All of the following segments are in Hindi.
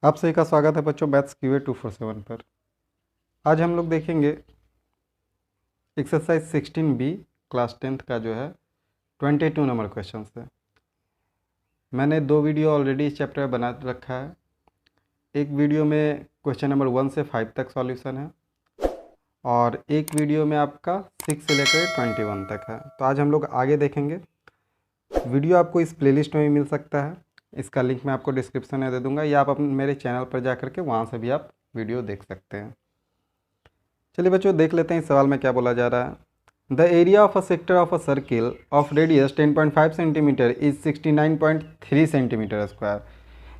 आप सभी का स्वागत है बच्चों मैथ्स क्यूए 247 पर। आज हम लोग देखेंगे एक्सरसाइज 16B क्लास 10th का जो है 22 नंबर क्वेश्चन है। मैंने 2 वीडियो ऑलरेडी इस चैप्टर में बना रखा है। एक वीडियो में क्वेश्चन नंबर 1 से 5 तक सॉल्यूशन है और एक वीडियो में आपका 6 से लेकर 21 तक है। तो आज हम लोग आगे देखेंगे। वीडियो आपको इस प्लेलिस्ट में भी मिल सकता है, इसका लिंक मैं आपको डिस्क्रिप्शन में दे दूंगा, या आप अपने मेरे चैनल पर जा करके वहाँ से भी आप वीडियो देख सकते हैं। चलिए बच्चों देख लेते हैं इस सवाल में क्या बोला जा रहा है। The area of a sector of a circle of radius 10.5 centimetre is 69.3 centimetre square.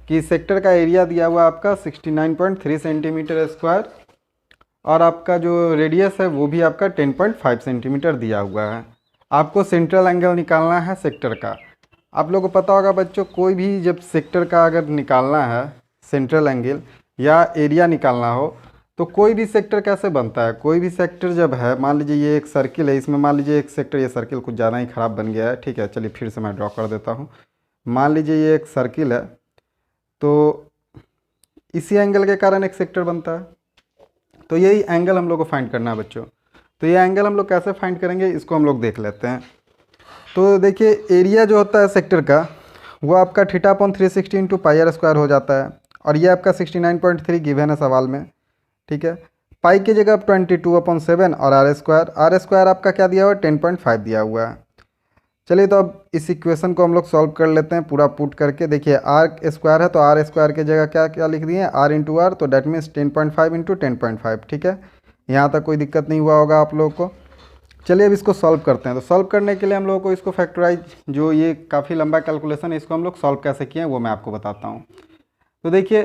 कि सेक्टर का एरिया दिया हुआ आपका 69.3 सेंटीमीटर स्क्वायर और आपका जो रेडियस है वो भी आपका 10.5 सेंटीमीटर दिया हुआ है। आपको सेंट्रल एंगल निकालना है सेक्टर का। आप लोगों को पता होगा बच्चों, कोई भी जब सेक्टर का अगर निकालना है सेंट्रल एंगल या एरिया निकालना हो तो कोई भी सेक्टर कैसे बनता है। कोई भी सेक्टर जब है, मान लीजिए ये एक सर्किल है, इसमें मान लीजिए एक सेक्टर, ये सर्किल कुछ ज़्यादा ही ख़राब बन गया है, ठीक है चलिए फिर से मैं ड्रॉ कर देता हूँ। मान लीजिए ये एक सर्किल है, तो इसी एंगल के कारण एक सेक्टर बनता है। तो यही एंगल हम लोग को फाइंड करना है बच्चों। तो ये एंगल हम लोग कैसे फाइंड करेंगे इसको हम लोग देख लेते हैं। तो देखिए एरिया जो होता है सेक्टर का वो आपका θ/360 इंटू पाई आर स्क्वायर हो जाता है और ये आपका 69.3 गिवन है सवाल में, ठीक है। पाई की जगह 22/7 और आर स्क्वायर आपका क्या दिया हुआ है 10.5 दिया हुआ है। चलिए तो अब इस इक्वेशन को हम लोग सॉल्व कर लेते हैं पूरा पुट करके। देखिए आर स्क्वायर है तो आर स्क्वायर की जगह क्या क्या लिख दिए आर इंटू आर, तो डैट मीन्स 10.5 इंटू 10.5, ठीक है। यहाँ तक कोई दिक्कत नहीं हुआ होगा आप लोगों को। चलिए अब इसको सॉल्व करते हैं। तो सॉल्व करने के लिए हम लोगों को इसको फैक्टराइज, जो ये काफ़ी लंबा कैलकुलेशन है, इसको हम लोग सॉल्व कैसे किए हैं वो मैं आपको बताता हूँ। तो देखिए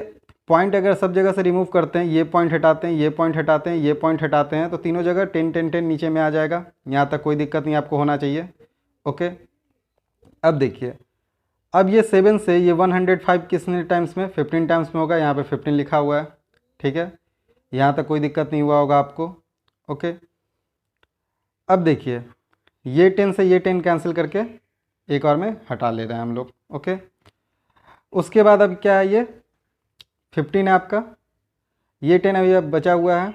पॉइंट अगर सब जगह से रिमूव करते हैं, ये पॉइंट हटाते हैं, ये पॉइंट हटाते हैं, ये पॉइंट हटाते हैं, तो तीनों जगह 10 10 10 नीचे में आ जाएगा। यहाँ तक कोई दिक्कत नहीं आपको होना चाहिए, ओके। अब देखिए, अब ये 7 से ये 105 कितने टाइम्स में 15 टाइम्स में होगा, यहाँ पे 15 लिखा हुआ है, ठीक है। यहाँ तक कोई दिक्कत नहीं हुआ होगा आपको, ओके। अब देखिए ये 10 से ये 10 कैंसिल करके एक और में हटा ले रहे हैं हम लोग, ओके। उसके बाद अब क्या है, ये 15 है आपका, ये 10 अभी अब बचा हुआ है,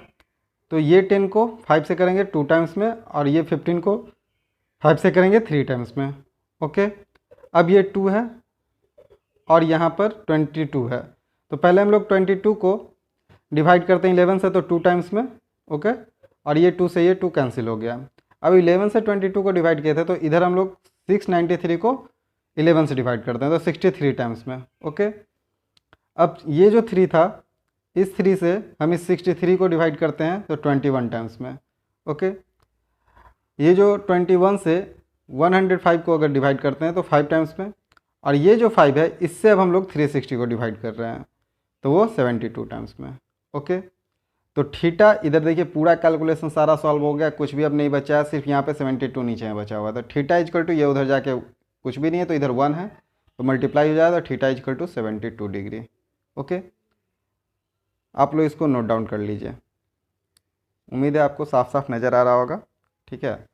तो ये 10 को 5 से करेंगे 2 टाइम्स में और ये 15 को 5 से करेंगे 3 टाइम्स में, ओके। अब ये 2 है और यहाँ पर 22 है, तो पहले हम लोग 22 को डिवाइड करते हैं 11 से, तो 2 टाइम्स में, ओके। और ये 2 से ये 2 कैंसिल हो गया। अब 11 से 22 को डिवाइड किए थे, तो इधर हम लोग 693 को 11 से डिवाइड करते हैं, तो 63 टाइम्स में, ओके। अब ये जो 3 था, इस 3 से हम इस 63 को डिवाइड करते हैं तो 21 टाइम्स में, ओके। ये जो 21 से 105 को अगर डिवाइड करते हैं तो 5 टाइम्स में, और ये जो 5 है इससे अब हम लोग 360 को डिवाइड कर रहे हैं तो वो 72 टाइम्स में, ओके। तो थीटा इधर देखिए पूरा कैलकुलेशन सारा सॉल्व हो गया, कुछ भी अब नहीं बचा है, सिर्फ यहाँ पे 72 नीचे में बचा हुआ। तो थीटा इजकल टू, ये उधर जाके कुछ भी नहीं है तो इधर 1 है तो मल्टीप्लाई हो जाएगा, तो theta equal to 72 degree, okay. आप लोग इसको नोट डाउन कर लीजिए। उम्मीद है आपको साफ साफ नज़र आ रहा होगा, ठीक है।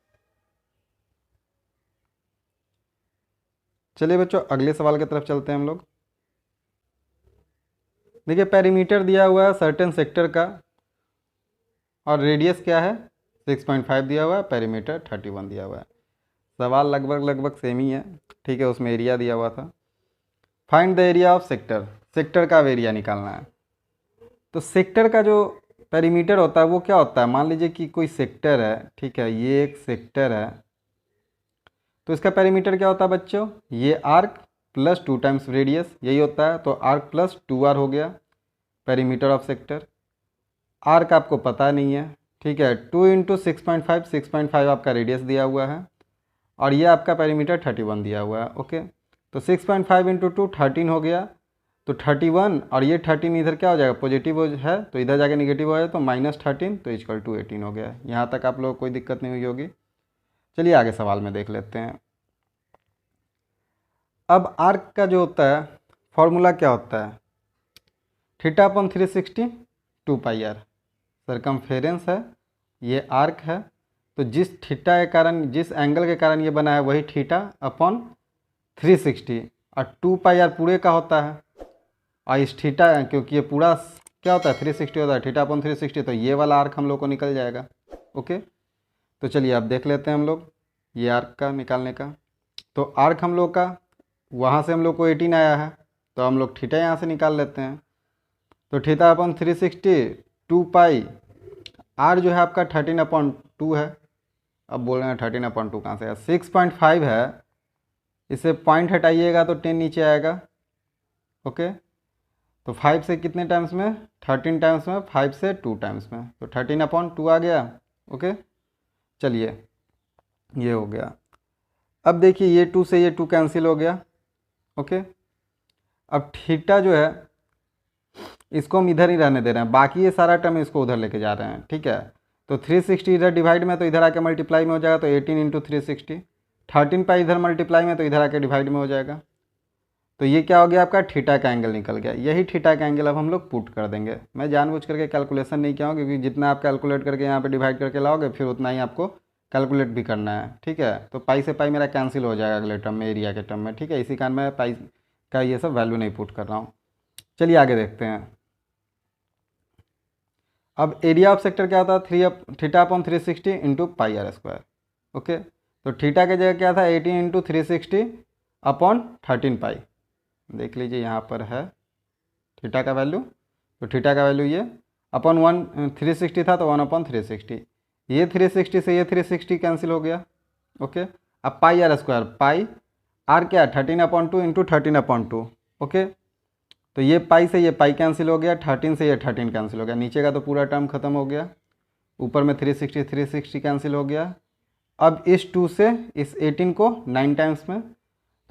चलिए बच्चों अगले सवाल की तरफ चलते हैं हम लोग। देखिए पेरीमीटर दिया हुआ है सर्टेन सेक्टर का और रेडियस क्या है 6.5 दिया हुआ है, पेरीमीटर 31 दिया हुआ है। सवाल लगभग सेम ही है, ठीक है। उसमें एरिया दिया हुआ था। Find the area of sector, sector का एरिया निकालना है। तो सेक्टर का जो पेरीमीटर होता है वो क्या होता है, मान लीजिए कि कोई सेक्टर है, ठीक है, ये एक सेक्टर है, तो इसका पेरीमीटर क्या होता है बच्चों, ये आर्क प्लस 2 टाइम्स रेडियस, यही होता है। तो आर्क प्लस 2r हो गया पेरीमीटर ऑफ सेक्टर। आर्क आपको पता नहीं है, ठीक है। 2 इंटू 6.5, 6.5 आपका रेडियस दिया हुआ है और ये आपका पेरीमीटर 31 दिया हुआ है, ओके। तो 6.5 इंटू 2 13 हो गया, तो 31 और ये 13 इधर क्या हो जाएगा पॉजिटिव है, तो इधर जाके निगेटिव हो जाए तो -13, तो इक्वल टू 18 हो गया। यहाँ तक आप लोगों को कोई दिक्कत नहीं हुई होगी। चलिए आगे सवाल में देख लेते हैं। अब आर्क का जो होता है फॉर्मूला क्या होता है, θ/360 2πr, सरकमफेरेंस है, ये आर्क है, तो जिस थीटा के कारण, जिस एंगल के कारण ये बना है वही θ/360 और 2πr पूरे का होता है, और इस थीटा, क्योंकि ये पूरा क्या होता है 360 होता है, थीटा अपॉन 360, तो ये वाला आर्क हम लोग को निकल जाएगा। ओके, तो चलिए अब देख लेते हैं हम लोग ये आर्क का निकालने का। तो आर्क हम लोग का वहाँ से हम लोग को 18 आया है, तो हम लोग थीटा यहाँ से निकाल लेते हैं। तो थीटा अपॉन 360 2 पाई, आर जो है आपका 13/2 है। अब बोल रहे हैं 13/2 कहाँ से है, 6.5 है, इसे पॉइंट हटाइएगा तो 10 नीचे आएगा। ओके, तो 5 से कितने टाइम्स में, 13 टाइम्स में, 5 से 2 टाइम्स में, तो 13/2 आ गया। ओके, चलिए ये हो गया। अब देखिए ये 2 से ये 2 कैंसिल हो गया। ओके, अब थीटा जो है इसको हम इधर ही रहने दे रहे हैं, बाकी ये सारा टर्म इसको उधर लेके जा रहे हैं। ठीक है, तो 360 इधर डिवाइड में, तो इधर आके मल्टीप्लाई में हो जाएगा, तो 18 इंटू 360। 13 पाई इधर मल्टीप्लाई में, तो इधर आके डिवाइड में हो जाएगा। तो ये क्या हो गया आपका, थीटा का एंगल निकल गया। यही थीटा का एंगल अब हम लोग पुट कर देंगे। मैं जानबूझ करके कैलकुलेशन नहीं किया हूँ, क्योंकि जितना आप कैलकुलेट करके यहाँ पे डिवाइड करके लाओगे फिर उतना ही आपको कैलकुलेट भी करना है। ठीक है, तो पाई से पाई मेरा कैंसिल हो जाएगा अगले टर्म में, एरिया के टर्म में। ठीक है, इसी कारण मैं पाई का ये सब वैल्यू नहीं पुट कर रहा हूँ। चलिए आगे देखते हैं। अब एरिया ऑफ सेक्टर क्या होता है, theta upon 360 into pi r square. Okay, तो थीटा की जगह क्या था, 18 इंटू 360 अपॉन 13 पाई। देख लीजिए यहाँ पर है थीटा का वैल्यू, तो थीटा का वैल्यू ये अपॉन 360 था, तो 1/360। ये 360 से ये 360 कैंसिल हो गया। ओके, अब पाई आर स्क्वायर, पाई आर क्या 13/2 इंटू 13/2। ओके, तो ये पाई से ये पाई कैंसिल हो गया, 13 से ये 13 कैंसिल हो गया, नीचे का तो पूरा टर्म खत्म हो गया, ऊपर में 360 कैंसिल हो गया। अब इस 2 से इस 18 को 9 टाइम्स में,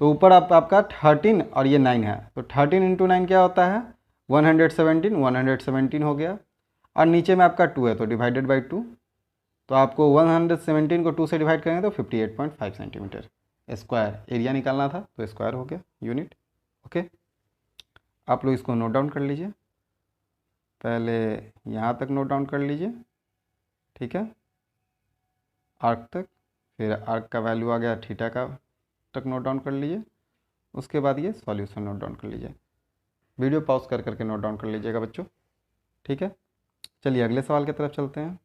तो ऊपर आपका 13 और ये 9 है, तो 13 इंटू 9 क्या होता है 117 हो गया। और नीचे में आपका 2 है, तो डिवाइडेड बाई 2, तो आपको 117 को 2 से डिवाइड करेंगे तो 58.5 सेंटीमीटर स्क्वायर एरिया निकालना था, तो स्क्वायर हो गया यूनिट। ओके, आप लोग इसको नोट डाउन कर लीजिए, पहले यहाँ तक नोट डाउन कर लीजिए। ठीक है, आर्क तक, फिर आर्क का वैल्यू आ गया थीटा का तक नोट डाउन कर लीजिए, उसके बाद ये सॉल्यूशन नोट डाउन कर लीजिए। वीडियो पॉज कर करके नोट डाउन कर लीजिएगा बच्चों। ठीक है, चलिए अगले सवाल की तरफ चलते हैं।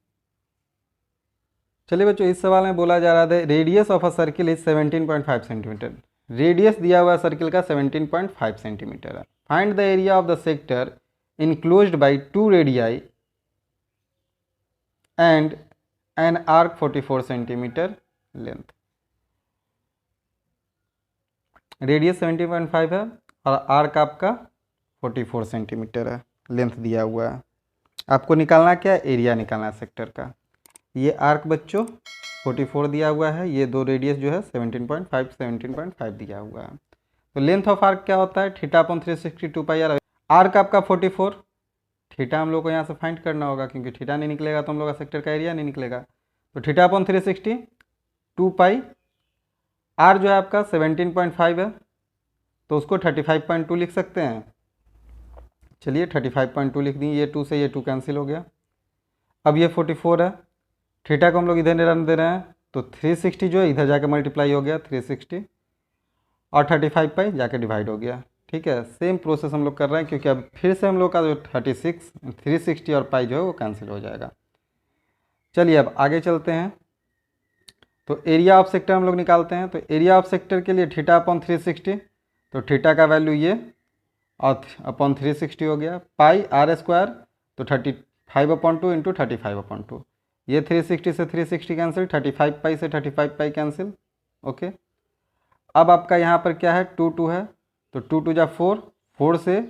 चलिए बच्चों, इस सवाल में बोला जा रहा था radius of a circle is 17.5 centimetre. Radius दिया हुआ सर्किल का 17.5 सेंटीमीटर है। Find the area of the sector enclosed bye 2 radii and an arc 44 centimetre length. Radius 17.5 है और आर्क आपका 44 सेंटीमीटर है, लेंथ दिया हुआ है। आपको निकालना क्या है, एरिया निकालना है सेक्टर का। ये आर्क बच्चों 44 दिया हुआ है, ये दो रेडियस जो है 17.5 दिया हुआ है। तो लेंथ ऑफ आर्क क्या होता है, theta upon 360 pi r. Arc आपका 44, थीटा हम लोग को यहाँ से फाइंड करना होगा, क्योंकि थीटा नहीं निकलेगा तो हम लोग का सेक्टर का एरिया नहीं निकलेगा। तो थीटा अपॉन 360 2 पाई, आर जो है आपका 17.5 है, तो उसको 35.2 लिख सकते हैं। चलिए 35.2 लिख दी, ये 2 से ये 2 कैंसिल हो गया। अब ये 44 है, थीटा को हम लोग इधर रन दे रहे हैं, तो 360 जो है इधर जाके मल्टीप्लाई हो गया 360, और 35 पाई जाके डिवाइड हो गया। ठीक है, सेम प्रोसेस हम लोग कर रहे हैं, क्योंकि अब फिर से हम लोग का जो 36 360 और पाई जो है वो कैंसिल हो जाएगा। चलिए अब आगे चलते हैं। तो एरिया ऑफ सेक्टर हम लोग निकालते हैं। तो एरिया ऑफ सेक्टर के लिए थीटा अपॉन 360, तो थीटा का वैल्यू ये और अपॉन 360 हो गया, पाई आर स्क्वायर, तो 35/2 इंटू 35/2। ये 360 से 360 कैंसिल, 35 पाई से 35 पाई कैंसिल। ओके, अब आपका यहाँ पर क्या है 2 2 है, तो 2 2 जा 4, 4 से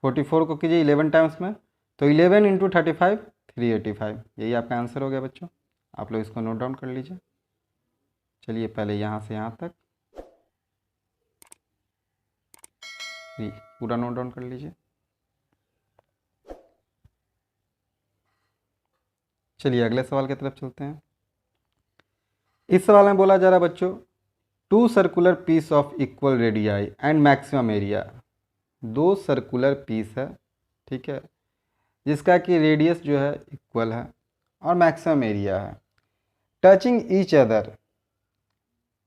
44 को कीजिए 11 टाइम्स में, तो 11 इंटू 35 385। यही आपका आंसर हो गया बच्चों। आप लोग इसको नोट डाउन कर लीजिए। चलिए पहले यहाँ से यहाँ तक पूरा नोट डाउन कर लीजिए। चलिए अगले सवाल की तरफ चलते हैं। इस सवाल में बोला जा रहा है बच्चों 2 circular piece of equal radii and maximum area. 2 circular piece है, ठीक है, जिसका कि रेडियस जो है इक्वल है और मैक्सिमम एरिया है। टचिंग ईच अदर,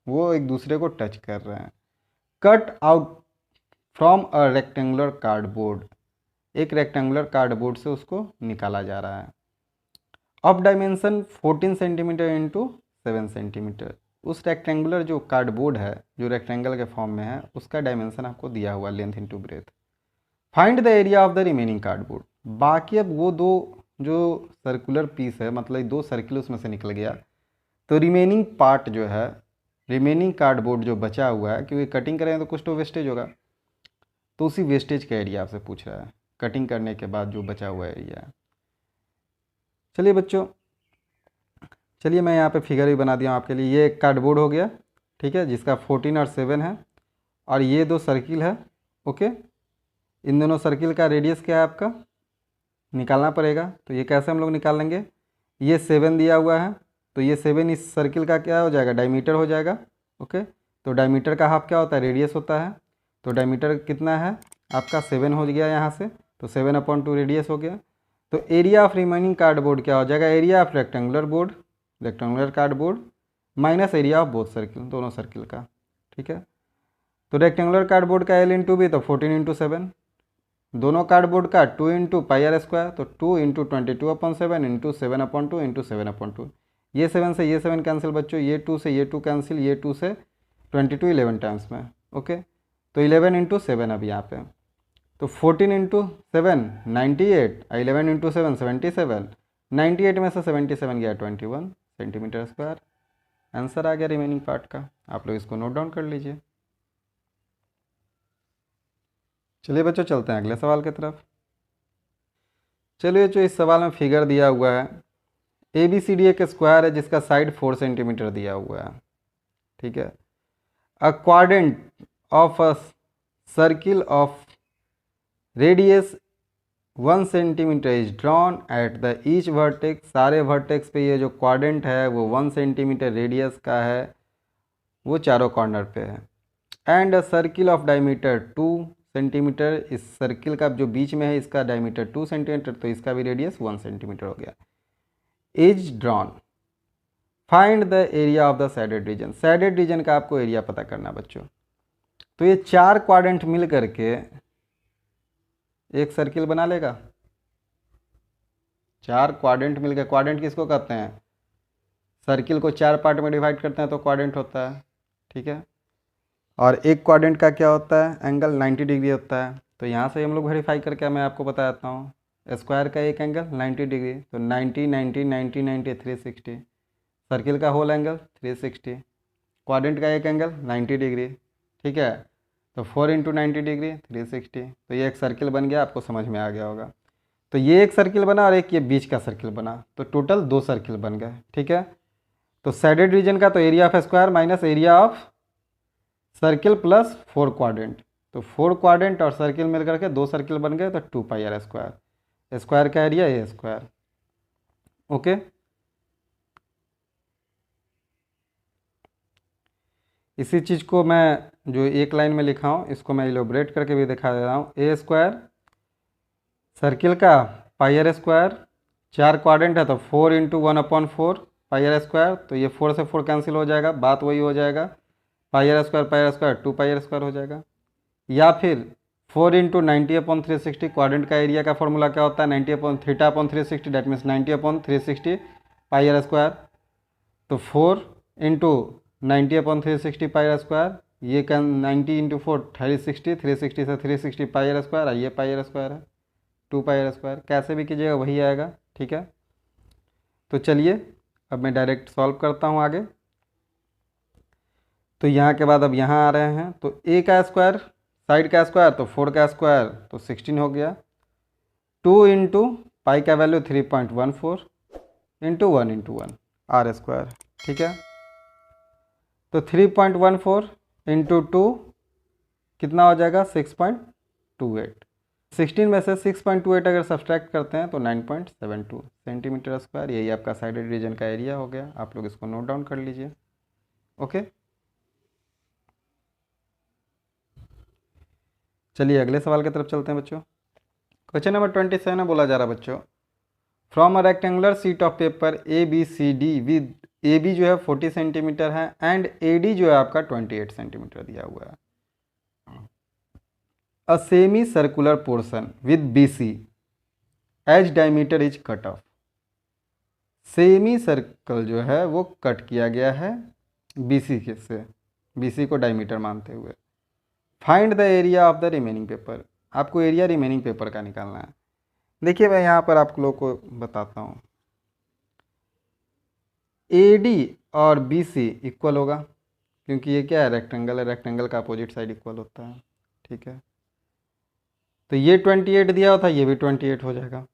वो एक दूसरे को टच कर रहे हैं। Cut out from a rectangular cardboard, एक रेक्टेंगुलर कार्डबोर्ड से उसको निकाला जा रहा है। Of dimension 14 centimetre into 7 centimetre, उस रेक्टेंगुलर जो कार्डबोर्ड है जो रेक्टेंगल के फॉर्म में है उसका डायमेंशन आपको दिया हुआ length into breadth. Find the area of the remaining cardboard, बाकी अब वो दो जो सर्कुलर पीस है मतलब दो सर्किल उसमें से निकल गया, तो रिमेनिंग पार्ट जो है, रिमेनिंग कार्डबोर्ड जो बचा हुआ है, क्योंकि कटिंग करें तो कुछ तो वेस्टेज होगा, तो उसी वेस्टेज का एरिया आपसे पूछ रहा है, कटिंग करने के बाद जो बचा हुआ एरिया है। चलिए बच्चों, चलिए मैं यहाँ पे फिगर भी बना दिया हूँ आपके लिए। ये एक कार्डबोर्ड हो गया, ठीक है, जिसका 14 और 7 है, और ये दो सर्किल है। ओके, इन दोनों सर्किल का रेडियस क्या है आपका निकालना पड़ेगा। तो ये कैसे हम लोग निकाल लेंगे, ये 7 दिया हुआ है, तो ये 7 इस सर्किल का क्या हो जाएगा, डायमीटर हो जाएगा। ओके, तो डायमीटर का हाफ क्या होता है, रेडियस होता है। तो डायमीटर कितना है आपका 7 हो गया यहाँ से, तो 7/2 रेडियस हो गया। तो एरिया ऑफ रिमेनिंग कार्डबोर्ड क्या हो जाएगा, area of rectangular board, rectangular cardboard minus area of both circle, दोनों सर्किल का। ठीक है, तो रेक्टेंगुलर कार्डबोर्ड का L/B तो 14 × 7, दोनों कार्डबोर्ड का 2 × πr², तो 2 × 22/7 × 7/2 × 7/2। ये 7 से ये 7 कैंसिल बच्चों, ये 2 से ये 2 कैंसिल, ये 2 से 22 11 टाइम्स में। ओके, तो 11 × 7 अब यहाँ पे, तो 14 × 7 98, 11 × 7 77, 98 में से 77 गया 21 सेंटीमीटर स्क्वायर। आंसर आ गया रिमेनिंग पार्ट का, आप लोग इसको नोट डाउन कर लीजिए। चलिए बच्चों, चलते हैं अगले सवाल की तरफ। चलिए जो इस सवाल में फिगर दिया हुआ है, ABCD एक स्क्वायर है जिसका साइड 4 सेंटीमीटर दिया हुआ है। ठीक है, अ quadrant of a circle of radius 1 centimetre is drawn at the each vertex, सारे वर्टेक्स पे ये जो क्वाड्रेंट है वो 1 सेंटीमीटर रेडियस का है, वो चारों कॉर्नर पे है। And a circle of diameter 2 centimetre, इस सर्किल का जो बीच में है इसका डायमीटर 2 सेंटीमीटर, तो इसका भी रेडियस 1 सेंटीमीटर हो गया। Is drawn, find the area of the shaded region, shaded region का आपको एरिया पता करना बच्चों। तो ये चार क्वाड्रेंट मिल करके एक सर्किल बना लेगा, चार क्वाड्रेंट मिलकर, क्वाड्रेंट किसको कहते हैं, सर्किल को चार पार्ट में डिवाइड करते हैं तो क्वाड्रेंट होता है। ठीक है, और एक क्वाड्रेंट का क्या होता है, एंगल 90 डिग्री होता है। तो यहाँ से हम लोग वेरीफाई करके मैं आपको बता देता हूँ, स्क्वायर का एक एंगल 90 डिग्री, तो 90 90 90 90 360, सर्किल का होल एंगल 360, क्वाड्रेंट का एक एंगल 90 डिग्री। ठीक है, तो 4 × 90 डिग्री 360, तो ये एक सर्किल बन गया, आपको समझ में आ गया होगा। तो ये एक सर्किल बना और एक ये बीच का सर्किल बना, तो टोटल 2 सर्किल बन गए। ठीक है, तो सैडेड रीजन का तो area of square minus area of circle plus 4 quadrant, तो 4 क्वाड्रेंट और सर्किल मिल करके 2 सर्किल बन गए, तो 2πr², स्क्वायर का एरिया ए स्क्वायर। ओके, इसी चीज़ को मैं जो एक लाइन में लिखा हूँ इसको मैं इलोब्रेट करके भी दिखा दे रहा हूँ। ए स्क्वायर सर्किल का πr², 4 क्वाड्रेंट है तो 4 × 1/4 πr², तो ये 4 से 4 कैंसिल हो जाएगा, बात वही हो जाएगा, πr² 2πr² हो जाएगा। या फिर 4 × 90/360, क्वाड्रेंट का एरिया का फॉर्मूला क्या होता है, 90/360, दैट मीन्स 90/360 πr², तो 4 × 90/360 πr², ये क्या 90 × 4 360, 360 से 360 πr², और ये πr² है 2πr², कैसे भी कीजिएगा वही आएगा। ठीक है, तो चलिए अब मैं डायरेक्ट सॉल्व करता हूँ आगे। तो यहाँ के बाद अब यहाँ आ रहे हैं, तो ए का स्क्वायर, साइड का स्क्वायर तो 4 का स्क्वायर तो 16 हो गया, 2 × पाई का वैल्यू 3.14 × 1 × 1 r²। ठीक है, तो 3.14 × 2 कितना हो जाएगा, 6.28, 16 में से 6.28 अगर सब्सट्रैक्ट करते हैं तो 9.72 सेंटीमीटर स्क्वायर, यही आपका साइडेड रीजन का एरिया हो गया। आप लोग इसको नोट डाउन कर लीजिए। ओके, चलिए अगले सवाल की तरफ चलते हैं बच्चों। क्वेश्चन नंबर 27 बोला जा रहा है बच्चों, from a rectangular sheet of paper ABCD with AB जो है 40 सेंटीमीटर है एंड AD जो है आपका 28 सेंटीमीटर दिया हुआ है। A semi circular portion with BC as diameter is cut off. Semi circle जो है वो कट किया गया है BC के से, BC को डायमीटर मानते हुए। Find the area of the remaining paper, आपको एरिया रिमेनिंग पेपर का निकालना है। देखिए मैं यहाँ पर आप लोग को बताता हूँ, AD और BC इक्वल होगा, क्योंकि ये क्या है, रेक्टेंगल है, रेक्टेंगल का अपोजिट साइड इक्वल होता है, ठीक है। तो ये 28 दिया हुआ था, ये भी 28 हो जाएगा।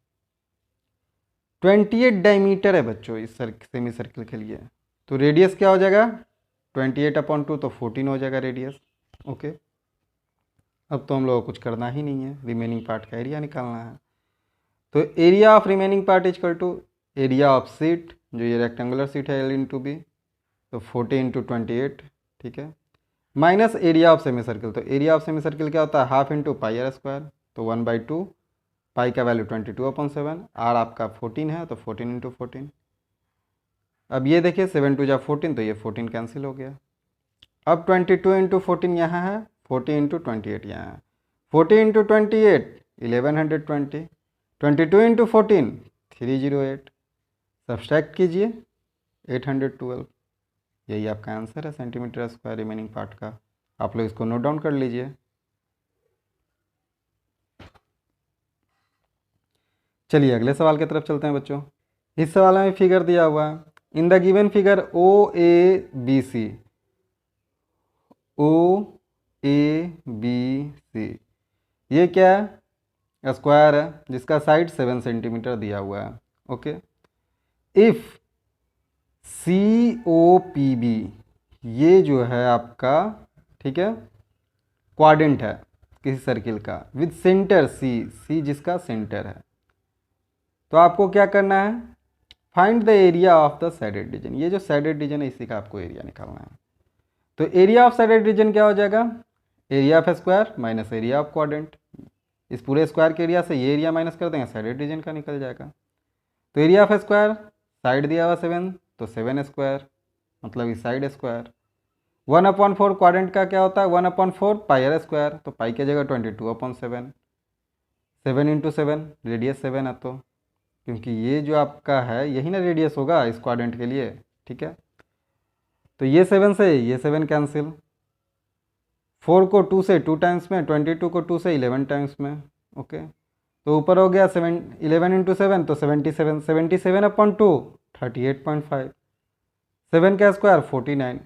28 डायमीटर है बच्चों इस सेमी सर्किल के लिए, तो रेडियस क्या हो जाएगा 28/2, तो 14 हो जाएगा रेडियस। ओके, अब तो हम लोग को कुछ करना ही नहीं है, रिमेनिंग पार्ट का एरिया निकालना है। तो area of remaining part equal to area of sheet, जो ये रेक्टेंगुलर सीट है L/B, तो 40 × 28, ठीक है, minus area of semi circle. तो एरिया ऑफ सेमी सर्किल क्या होता है, half into pi r square, तो 1/2, पाई का वैल्यू 22/7, आर आपका 14 है, तो 14 × 14। अब ये देखिए 7 2 14, तो ये 14 कैंसिल हो गया। अब 22 × 14 यहाँ है, 40 × 28 यहाँ है, 40 × 28 1120, 22 × 14 308, सब्सट्रैक्ट कीजिए 812, यही आपका आंसर है सेंटीमीटर स्क्वायर रिमेनिंग पार्ट का। आप लोग इसको नोट डाउन कर लीजिए। चलिए अगले सवाल की तरफ चलते हैं बच्चों। इस सवाल में फिगर दिया हुआ है, in the given figure OABC, OABC ये क्या है, स्क्वायर है जिसका साइड 7 सेंटीमीटर दिया हुआ है। ओके, इफ COPB ये जो है आपका, ठीक है, क्वाड्रेंट है किसी सर्किल का, विद सेंटर C जिसका सेंटर है, तो आपको क्या करना है, find the area of the shaded region. ये जो सैडेड रीजन है इसी का आपको एरिया निकालना है। तो एरिया ऑफ सैडेड रीजन क्या हो जाएगा, area of square minus area of quadrant. इस पूरे स्क्वायर के एरिया से ये एरिया माइनस कर देंगे, सैडेड रीजन का निकल जाएगा। तो एरिया ऑफ स्क्वायर, साइड दिया हुआ 7, तो 7 स्क्वायर, मतलब इस साइड स्क्वायर। 1/4 क्वाड्रेंट का क्या होता है, 1/4 पाई आर स्क्वायर, तो पाई की जगह 22/7, 7 × 7, रेडियस 7 है, तो क्योंकि ये जो आपका है यही ना रेडियस होगा इस क्वाड्रेंट के लिए, ठीक है। तो ये 7 से ये 7 कैंसिल, 4 को 2 से 2 टाइम्स में, 22 को 2 से 11 टाइम्स में। ओके, तो ऊपर हो गया 11 × 7, तो 77, 77/2 38.5, 7 का स्क्वायर 49,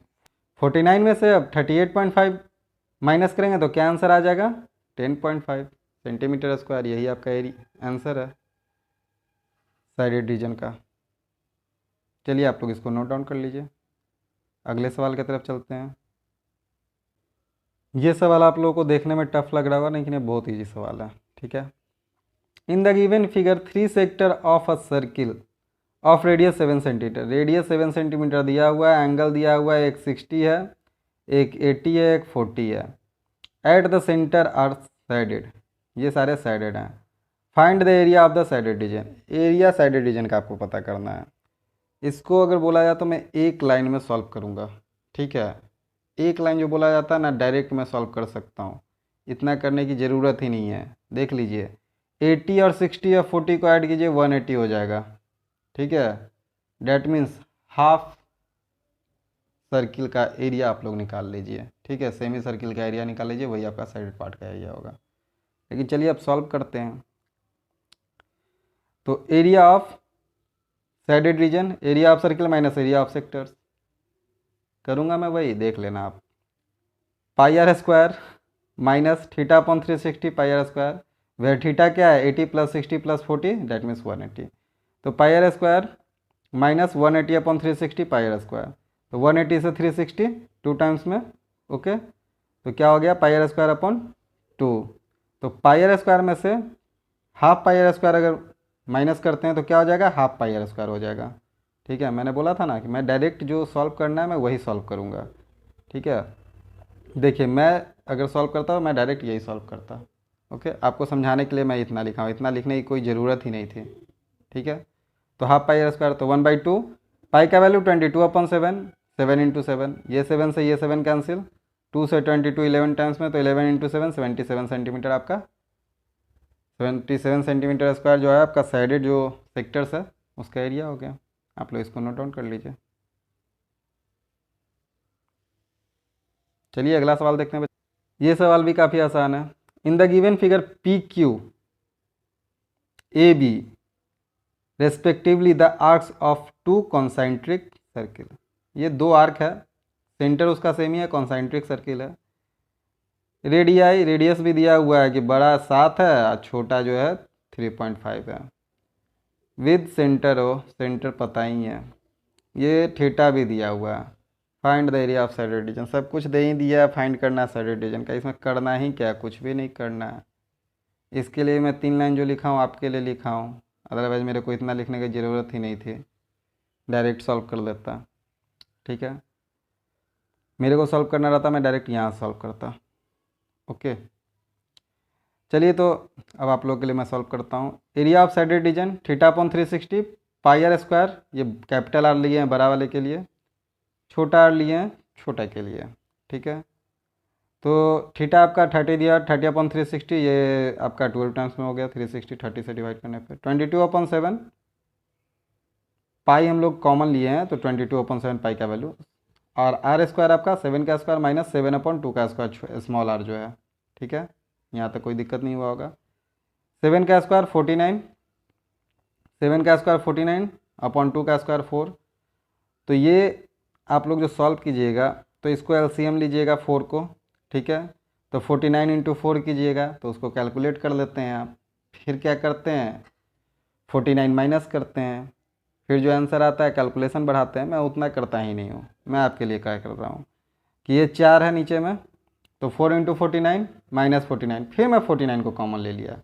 49 में से अब 38.5 माइनस करेंगे तो क्या आंसर आ जाएगा 10.5 सेंटीमीटर स्क्वायर। यही आपका आंसर है साइडेड रीजन का। चलिए आप लोग इसको नोट डाउन कर लीजिए। अगले सवाल की तरफ चलते हैं। ये सवाल आप लोगों को देखने में टफ लग रहा होगा, लेकिन ये बहुत ईजी सवाल है, ठीक है। In the given figure 3 sector of a circle of radius 7 centimetre, radius 7 centimetre दिया हुआ है, एंगल दिया हुआ है, एक 60 है, एक 80 है, एक 40 है। At the centre are shaded, ये सारे साइडेड हैं। Find the area of the shaded region, area shaded region का आपको पता करना है। इसको अगर बोला जाए तो मैं एक लाइन में सॉल्व करूँगा, ठीक है। एक लाइन जो बोला जाता है ना, डायरेक्ट मैं सॉल्व कर सकता हूँ, इतना करने की ज़रूरत ही नहीं है। देख लीजिए 80 और 60 और 40 को ऐड कीजिए 180 हो जाएगा, ठीक है। डैट मीन्स हाफ सर्किल का एरिया आप लोग निकाल लीजिए, ठीक है। सेमी सर्किल का एरिया निकाल लीजिए, वही आपका साइड पार्ट का एरिया होगा। लेकिन चलिए अब सॉल्व करते हैं। तो area of shaded region, area of circle minus area of sectors करूँगा मैं, वही देख लेना आप। Pi r square minus θ/360 pi r square, where theta क्या है 80 + 60 + 40 डैट मीन्स 180। तो pi r square minus 180/360 pi r square, तो 180 से 360 2 टाइम्स में। ओके, तो क्या हो गया पाई आर स्क्वायर अपॉन 2। तो पाई आर स्क्वायर में से हाफ पाई आर स्क्वायर अगर माइनस करते हैं तो क्या हो जाएगा, हाफ पाई आर स्क्वायर हो जाएगा, ठीक है। मैंने बोला था ना कि मैं डायरेक्ट जो सॉल्व करना है मैं वही सॉल्व करूँगा, ठीक है। देखिए मैं अगर सॉल्व करता हूँ मैं डायरेक्ट यही सॉल्व करता। ओके, आपको समझाने के लिए मैं इतना लिखा हूँ, इतना लिखने की कोई ज़रूरत ही नहीं थी, ठीक है। तो हाफ पाई आर स्क्वायर, तो 1/2, पाई का वैल्यू 22/7, 7 × 7, ये 7 से ये 7 कैंसिल, 2 से 22 11 टाइम्स में, तो 11 इंटू 7 77 सेंटीमीटर आपका 77 सेंटीमीटर स्क्वायर जो है आपका साइडेड जो सेक्टर्स है उसका एरिया हो गया। आप लोग इसको नोट डाउन कर लीजिए। चलिए अगला सवाल देखते हैं। ये सवाल भी काफ़ी आसान है। In the given figure P Q A B respectively the arcs of two concentric circle. ये दो आर्क है, सेंटर उसका सेम ही है, कॉन्सेंट्रिक सर्किल है। रेडियाई रेडियस भी दिया हुआ है कि बड़ा 7 है और छोटा जो है 3.5 है। विद सेंटर हो, सेंटर पता ही है। ये थीटा भी दिया हुआ है। Find the area of shaded reason, सब कुछ दे ही दिया है। फाइंड करना है साइडेड रीजन का, इसमें करना ही क्या, कुछ भी नहीं करना है। इसके लिए मैं 3 लाइन जो लिखा हूँ आपके लिए लिखा हूँ, अदरवाइज़ मेरे को इतना लिखने की ज़रूरत ही नहीं थी, डायरेक्ट सॉल्व कर देता। ठीक है, मेरे को सॉल्व करना रहता मैं डायरेक्ट यहाँ सॉल्व करता। ओके चलिए, तो अब आप लोगों के लिए मैं सॉल्व करता हूँ। Area of shaded region theta upon 360 pi r square, ये कैपिटल आर लिए हैं बड़ा वाले के लिए, छोटा आर लिए हैं छोटा के लिए। ठीक है, तो थीटा आपका 30 दिया, 30 अपॉन 360 ये आपका 12 टाइम्स में हो गया। 360 30 से डिवाइड करने पे 22 अपॉन 7, पाई हम लोग कॉमन लिए हैं तो 22 अपॉन 7 पाई का वैल्यू, और आर स्क्वायर आपका 7 का स्क्वायर माइनस 7 अपॉन 2 का स्क्वायर स्मॉल आर जो है। ठीक है, यहाँ तक कोई दिक्कत नहीं हुआ होगा। 7 का स्क्वायर 49, 7 का स्क्वायर 49 अपॉन 2 का स्क्वायर 4। तो ये आप लोग जो सॉल्व कीजिएगा तो इसको एलसीएम लीजिएगा 4 को। ठीक है, तो 49 इंटू 4 कीजिएगा तो उसको कैलकुलेट कर लेते हैं आप। फिर क्या करते हैं, 49 माइनस करते हैं, फिर जो आंसर आता है कैलकुलेशन बढ़ाते हैं। मैं उतना करता ही नहीं हूँ, मैं आपके लिए क्या कर रहा हूँ कि ये 4 है नीचे में, तो 4 इंटू 49 माइनस 49, फिर मैं 49 को कॉमन ले लिया,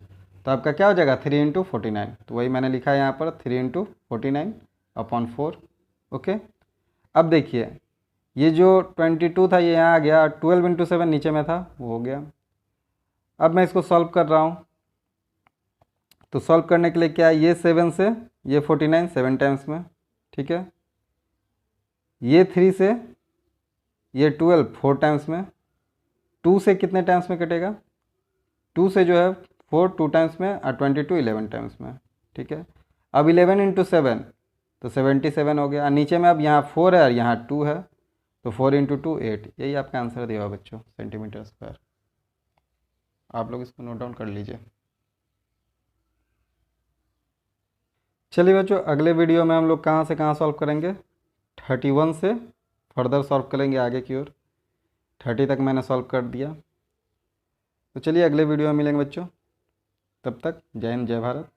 तो आपका क्या हो जाएगा 3 इंटू 49। तो वही मैंने लिखा है यहाँ पर 3 इंटू 49 अपॉन 4। ओके, अब देखिए ये जो 22 था ये यहाँ आ गया, 12 इंटू 7 नीचे में था वो हो गया। अब मैं इसको सॉल्व कर रहा हूँ, तो सॉल्व करने के लिए क्या है, ये 7 से ये 49 7 टाइम्स में। ठीक है, ये 3 से ये 12 4 टाइम्स में। 2 से कितने टाइम्स में कटेगा, 2 से जो है 4 2 टाइम्स में, और 22 11 टाइम्स में। ठीक है, अब 11 इंटू 7 तो 77 हो गया, और नीचे में अब यहाँ 4 है और यहाँ 2 है, तो 4 इंटू 2 8। यही आपका आंसर दिया हुआ बच्चों, सेंटीमीटर स्क्वायर। आप लोग इसको नोट डाउन कर लीजिए। चलिए बच्चों, अगले वीडियो में हम लोग कहाँ से कहाँ सॉल्व करेंगे, 31 से फर्दर सॉल्व करेंगे आगे की ओर। 30 तक मैंने सॉल्व कर दिया। तो चलिए अगले वीडियो में मिलेंगे बच्चों, तब तक जय हिंद जय भारत।